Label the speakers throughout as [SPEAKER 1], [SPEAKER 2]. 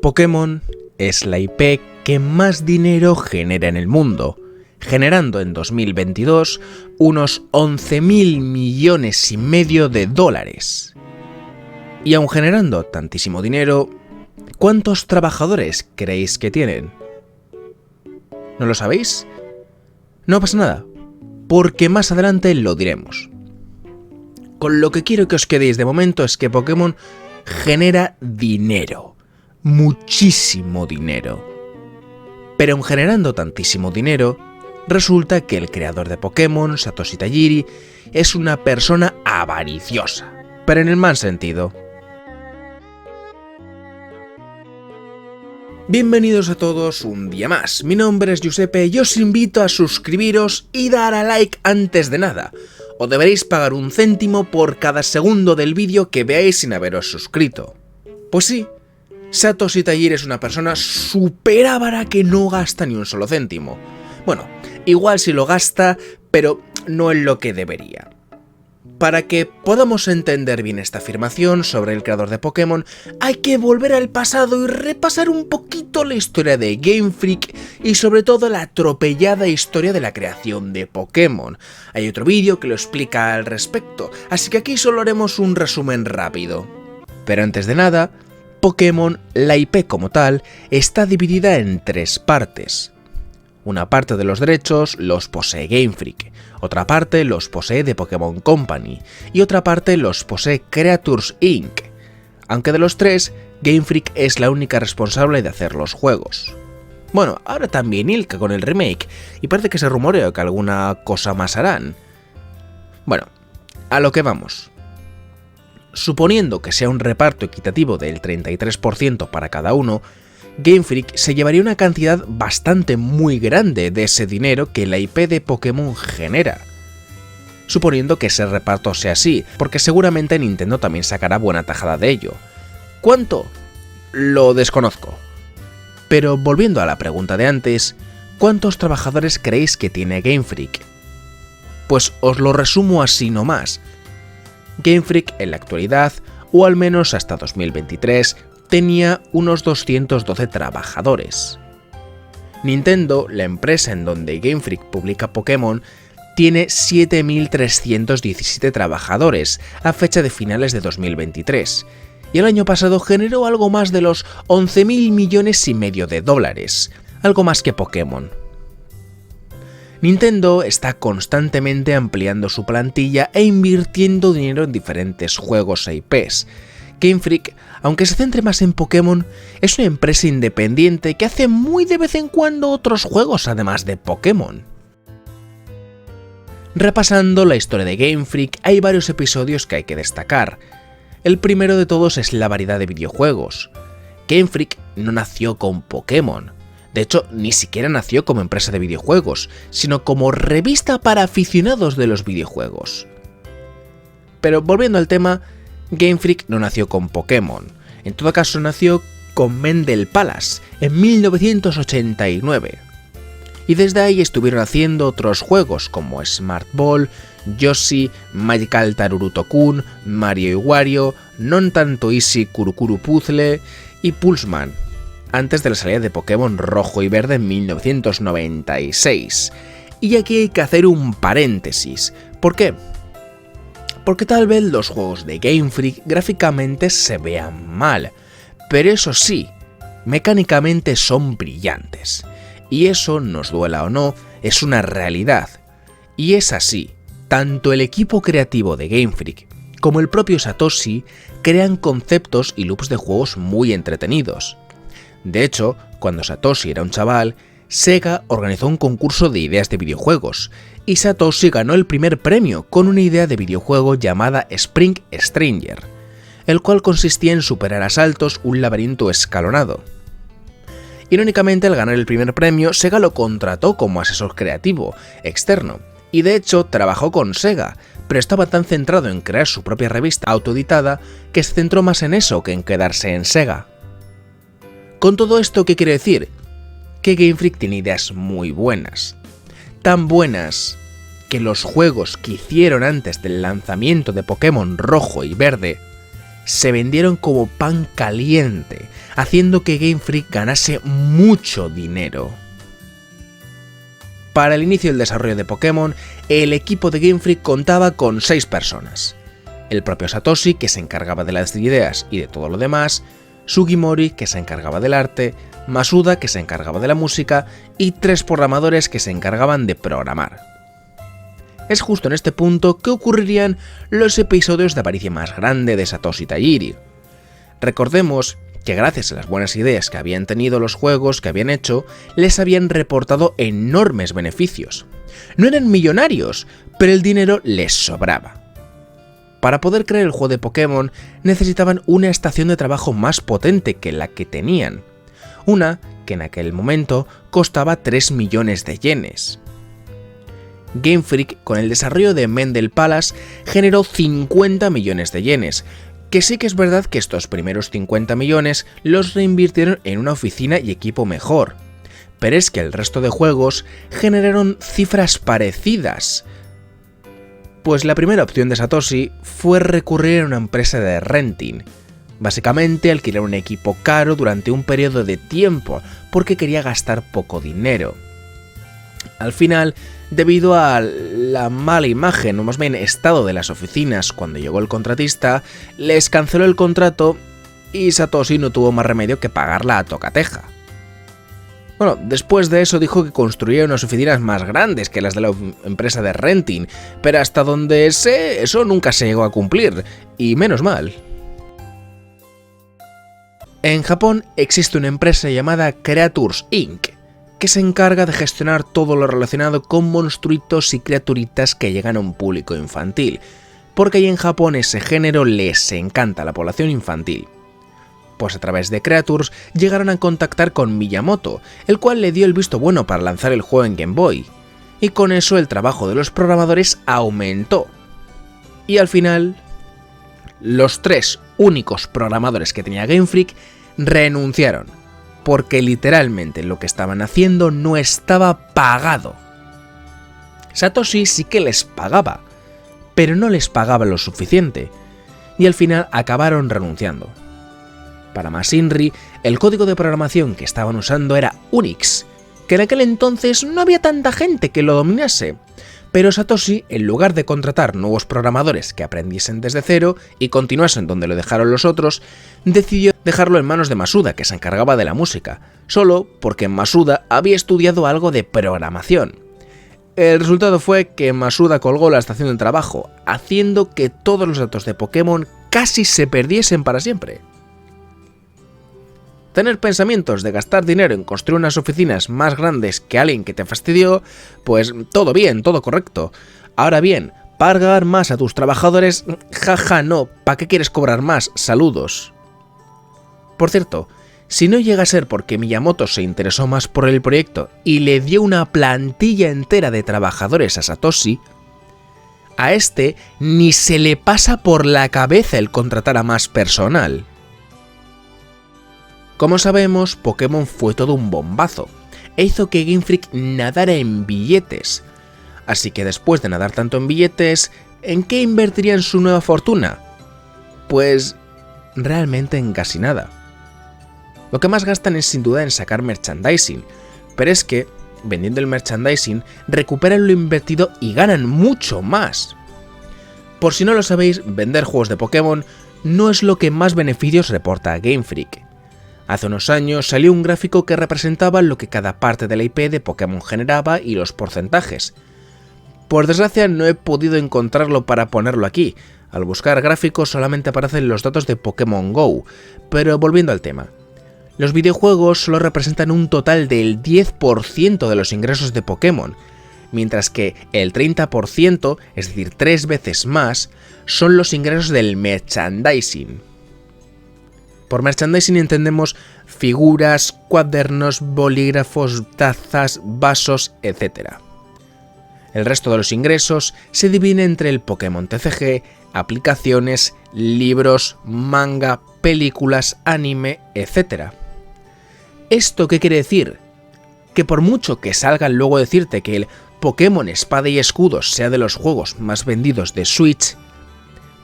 [SPEAKER 1] Pokémon es la IP que más dinero genera en el mundo, generando en 2022 unos 11.000 millones y medio de dólares. Y aun generando tantísimo dinero, ¿cuántos trabajadores creéis que tienen? ¿No lo sabéis? No pasa nada, porque más adelante lo diremos. Con lo que quiero que os quedéis de momento es que Pokémon genera dinero, muchísimo dinero. Pero aun generando tantísimo dinero, resulta que el creador de Pokémon, Satoshi Tajiri, es una persona avariciosa, pero en el mal sentido. Bienvenidos a todos un día más, mi nombre es Giuseppe y os invito a suscribiros y dar a like antes de nada. O deberéis pagar 1 céntimo por cada segundo del vídeo que veáis sin haberos suscrito. Pues sí, Satoshi Tajiri es una persona súper avara que no gasta ni un solo céntimo. Bueno, igual sí lo gasta, pero no en lo que debería. Para que podamos entender bien esta afirmación sobre el creador de Pokémon, hay que volver al pasado y repasar un poquito la historia de Game Freak y sobre todo la atropellada historia de la creación de Pokémon. Hay otro vídeo que lo explica al respecto, así que aquí solo haremos un resumen rápido. Pero antes de nada, Pokémon, la IP como tal, está dividida en 3 partes. Una parte de los derechos los posee Game Freak, otra parte los posee The Pokémon Company y otra parte los posee Creatures Inc. Aunque de los 3, Game Freak es la única responsable de hacer los juegos. Bueno, ahora también Ilka con el remake, y parece que se rumorea que alguna cosa más harán. Bueno, a lo que vamos. Suponiendo que sea un reparto equitativo del 33% para cada uno, Game Freak se llevaría una cantidad bastante muy grande de ese dinero que la IP de Pokémon genera. Suponiendo que ese reparto sea así, porque seguramente Nintendo también sacará buena tajada de ello. ¿Cuánto? Lo desconozco. Pero volviendo a la pregunta de antes, ¿cuántos trabajadores creéis que tiene Game Freak? Pues os lo resumo así nomás. Game Freak en la actualidad, o al menos hasta 2023, tenía unos 212 trabajadores. Nintendo, la empresa en donde Game Freak publica Pokémon, tiene 7.317 trabajadores a fecha de finales de 2023, y el año pasado generó algo más de los 11.000 millones y medio de dólares, algo más que Pokémon. Nintendo está constantemente ampliando su plantilla e invirtiendo dinero en diferentes juegos e IPs. Game Freak, aunque se centre más en Pokémon, es una empresa independiente que hace muy de vez en cuando otros juegos además de Pokémon. Repasando la historia de Game Freak, hay varios episodios que hay que destacar. El primero de todos es la variedad de videojuegos. Game Freak no nació con Pokémon. De hecho, ni siquiera nació como empresa de videojuegos, sino como revista para aficionados de los videojuegos. Pero volviendo al tema, Game Freak no nació con Pokémon, en todo caso nació con Mendel Palace en 1989. Y desde ahí estuvieron haciendo otros juegos como Smart Ball, Yoshi, Magical Taruruto-kun, Mario y Wario, Non Tanto Easy Kurukuru Puzzle y Pulseman, antes de la salida de Pokémon Rojo y Verde en 1996. Y aquí hay que hacer un paréntesis. ¿Por qué? Porque tal vez los juegos de Game Freak gráficamente se vean mal, pero eso sí, mecánicamente son brillantes. Y eso, nos duela o no, es una realidad. Y es así, tanto el equipo creativo de Game Freak como el propio Satoshi crean conceptos y loops de juegos muy entretenidos. De hecho, cuando Satoshi era un chaval, Sega organizó un concurso de ideas de videojuegos, y Satoshi ganó el primer premio con una idea de videojuego llamada Spring Stranger, el cual consistía en superar a saltos un laberinto escalonado. Irónicamente, al ganar el primer premio, Sega lo contrató como asesor creativo, externo, y de hecho trabajó con Sega, pero estaba tan centrado en crear su propia revista autoeditada que se centró más en eso que en quedarse en Sega. Con todo esto, ¿qué quiere decir? Que Game Freak tiene ideas muy buenas. Tan buenas que los juegos que hicieron antes del lanzamiento de Pokémon Rojo y Verde se vendieron como pan caliente, haciendo que Game Freak ganase mucho dinero. Para el inicio del desarrollo de Pokémon, el equipo de Game Freak contaba con 6 personas. El propio Satoshi, que se encargaba de las ideas y de todo lo demás, Sugimori, que se encargaba del arte, Masuda, que se encargaba de la música, y 3 programadores que se encargaban de programar. Es justo en este punto que ocurrirían los episodios de aparición más grande de Satoshi Tajiri. Recordemos que gracias a las buenas ideas que habían tenido los juegos que habían hecho, les habían reportado enormes beneficios. No eran millonarios, pero el dinero les sobraba. Para poder crear el juego de Pokémon necesitaban una estación de trabajo más potente que la que tenían, una que en aquel momento costaba 3 millones de yenes. Game Freak, con el desarrollo de Mendel Palace, generó 50 millones de yenes, que sí que es verdad que estos primeros 50 millones los reinvirtieron en una oficina y equipo mejor, pero es que el resto de juegos generaron cifras parecidas, pues la primera opción de Satoshi fue recurrir a una empresa de renting, básicamente alquilar un equipo caro durante un periodo de tiempo porque quería gastar poco dinero. Al final, debido a la mala imagen o más bien estado de las oficinas cuando llegó el contratista, les canceló el contrato y Satoshi no tuvo más remedio que pagarla a tocateja. Bueno, después de eso dijo que construiría unas oficinas más grandes que las de la empresa de renting, pero hasta donde sé, eso nunca se llegó a cumplir, y menos mal. En Japón existe una empresa llamada Creatures Inc., que se encarga de gestionar todo lo relacionado con monstruitos y criaturitas que llegan a un público infantil, porque ahí en Japón ese género les encanta a la población infantil. Pues a través de Creatures llegaron a contactar con Miyamoto, el cual le dio el visto bueno para lanzar el juego en Game Boy, y con eso el trabajo de los programadores aumentó. Y al final, los 3 únicos programadores que tenía Game Freak renunciaron, porque literalmente lo que estaban haciendo no estaba pagado. Satoshi sí que les pagaba, pero no les pagaba lo suficiente, y al final acabaron renunciando. Para más Inri, el código de programación que estaban usando era Unix, que en aquel entonces no había tanta gente que lo dominase, pero Satoshi, en lugar de contratar nuevos programadores que aprendiesen desde cero y continuasen donde lo dejaron los otros, decidió dejarlo en manos de Masuda, que se encargaba de la música, solo porque Masuda había estudiado algo de programación. El resultado fue que Masuda colgó la estación de trabajo, haciendo que todos los datos de Pokémon casi se perdiesen para siempre. Tener pensamientos de gastar dinero en construir unas oficinas más grandes que alguien que te fastidió, pues todo bien, todo correcto. Ahora bien, pagar más a tus trabajadores, jaja no, ¿para qué quieres cobrar más? Saludos. Por cierto, si no llega a ser porque Miyamoto se interesó más por el proyecto y le dio una plantilla entera de trabajadores a Satoshi, a este ni se le pasa por la cabeza el contratar a más personal. Como sabemos, Pokémon fue todo un bombazo, e hizo que Game Freak nadara en billetes. Así que después de nadar tanto en billetes, ¿en qué invertirían su nueva fortuna? Pues realmente en casi nada. Lo que más gastan es sin duda en sacar merchandising, pero es que, vendiendo el merchandising, recuperan lo invertido y ganan mucho más. Por si no lo sabéis, vender juegos de Pokémon no es lo que más beneficios reporta a Game Freak. Hace unos años salió un gráfico que representaba lo que cada parte de la IP de Pokémon generaba y los porcentajes. Por desgracia no he podido encontrarlo para ponerlo aquí, al buscar gráficos solamente aparecen los datos de Pokémon GO, pero volviendo al tema. Los videojuegos solo representan un total del 10% de los ingresos de Pokémon, mientras que el 30%, es decir 3 veces más, son los ingresos del merchandising. Por merchandising entendemos figuras, cuadernos, bolígrafos, tazas, vasos, etc. El resto de los ingresos se divide entre el Pokémon TCG, aplicaciones, libros, manga, películas, anime, etc. ¿Esto qué quiere decir? Que por mucho que salgan luego a decirte que el Pokémon Espada y Escudo sea de los juegos más vendidos de Switch,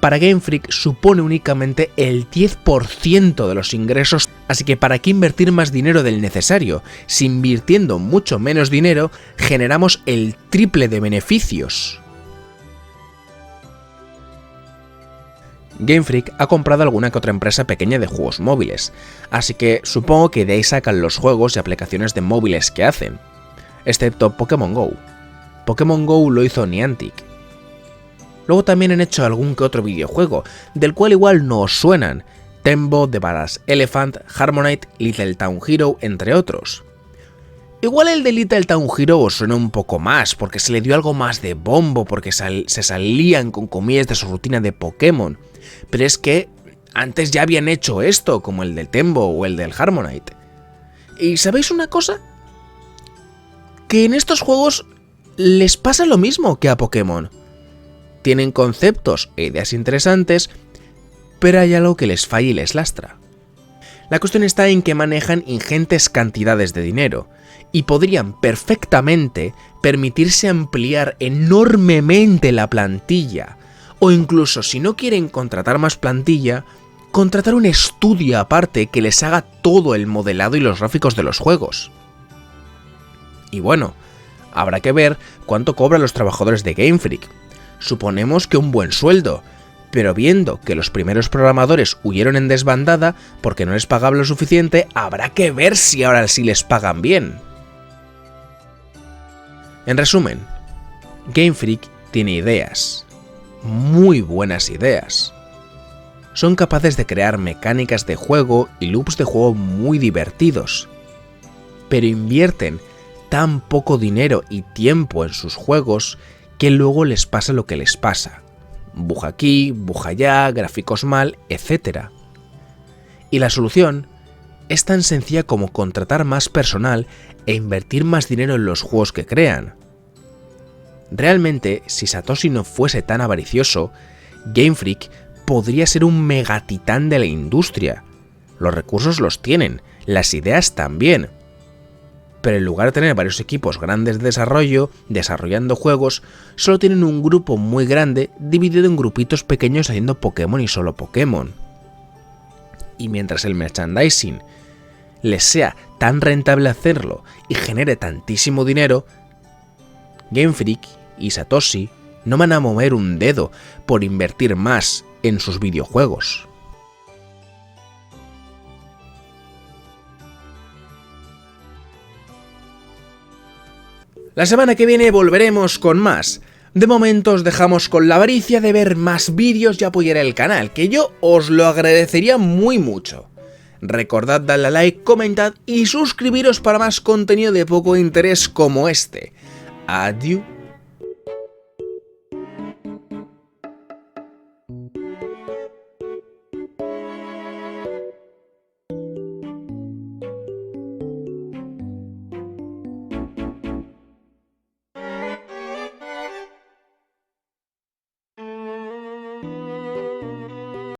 [SPEAKER 1] para Game Freak supone únicamente el 10% de los ingresos, así que ¿para qué invertir más dinero del necesario? Si invirtiendo mucho menos dinero generamos el triple de beneficios. Game Freak ha comprado alguna que otra empresa pequeña de juegos móviles, así que supongo que de ahí sacan los juegos y aplicaciones de móviles que hacen, excepto Pokémon GO. Pokémon GO lo hizo Niantic. Luego también han hecho algún que otro videojuego, del cual igual no os suenan, Tembo, The Badass Elephant, Harmonite, Little Town Hero, entre otros. Igual el de Little Town Hero os suena un poco más, porque se le dio algo más de bombo, porque se salían con comillas de su rutina de Pokémon, pero es que antes ya habían hecho esto, como el del Tembo o el del Harmonite. ¿Y sabéis una cosa? Que en estos juegos les pasa lo mismo que a Pokémon. Tienen conceptos e ideas interesantes, pero hay algo que les falla y les lastra. La cuestión está en que manejan ingentes cantidades de dinero, y podrían perfectamente permitirse ampliar enormemente la plantilla, o incluso si no quieren contratar más plantilla, contratar un estudio aparte que les haga todo el modelado y los gráficos de los juegos. Y bueno, habrá que ver cuánto cobran los trabajadores de Game Freak. Suponemos que un buen sueldo, pero viendo que los primeros programadores huyeron en desbandada porque no les pagaban lo suficiente, habrá que ver si ahora sí les pagan bien. En resumen, Game Freak tiene ideas, muy buenas ideas. Son capaces de crear mecánicas de juego y loops de juego muy divertidos, pero invierten tan poco dinero y tiempo en sus juegos que luego les pasa lo que les pasa. Buja aquí, buja allá, gráficos mal, etc. Y la solución es tan sencilla como contratar más personal e invertir más dinero en los juegos que crean. Realmente, si Satoshi no fuese tan avaricioso, Game Freak podría ser un megatitán de la industria. Los recursos los tienen, las ideas también. Pero en lugar de tener varios equipos grandes de desarrollo, desarrollando juegos, solo tienen un grupo muy grande dividido en grupitos pequeños haciendo Pokémon y solo Pokémon. Y mientras el merchandising les sea tan rentable hacerlo y genere tantísimo dinero, Game Freak y Satoshi no van a mover un dedo por invertir más en sus videojuegos. La semana que viene volveremos con más. De momento os dejamos con la avaricia de ver más vídeos y apoyar el canal, que yo os lo agradecería muy mucho. Recordad darle a like, comentad y suscribiros para más contenido de poco interés como este. Adiós.